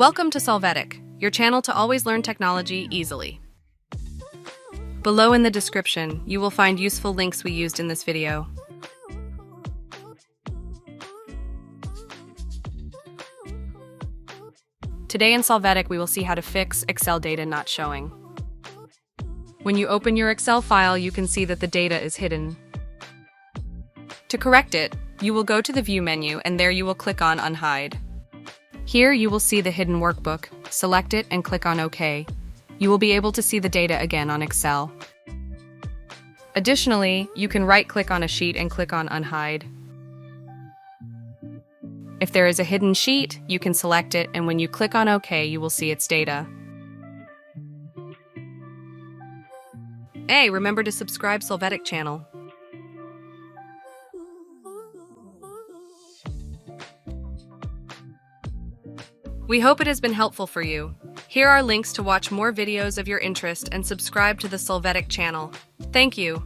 Welcome to Solvetic, your channel to always learn technology easily. Below in the description, you will find useful links we used in this video. Today in Solvetic, we will see how to fix Excel data not showing. When you open your Excel file, you can see that the data is hidden. To correct it, you will go to the View menu and there you will click on Unhide. Here you will see the hidden workbook. Select it and click on OK. You will be able to see the data again on Excel. Additionally, you can right-click on a sheet and click on Unhide. If there is a hidden sheet, you can select it, and when you click on OK, you will see its data. Hey, remember to subscribe Solvetic channel. We hope it has been helpful for you. Here are links to watch more videos of your interest and subscribe to the Solvetic channel. Thank you.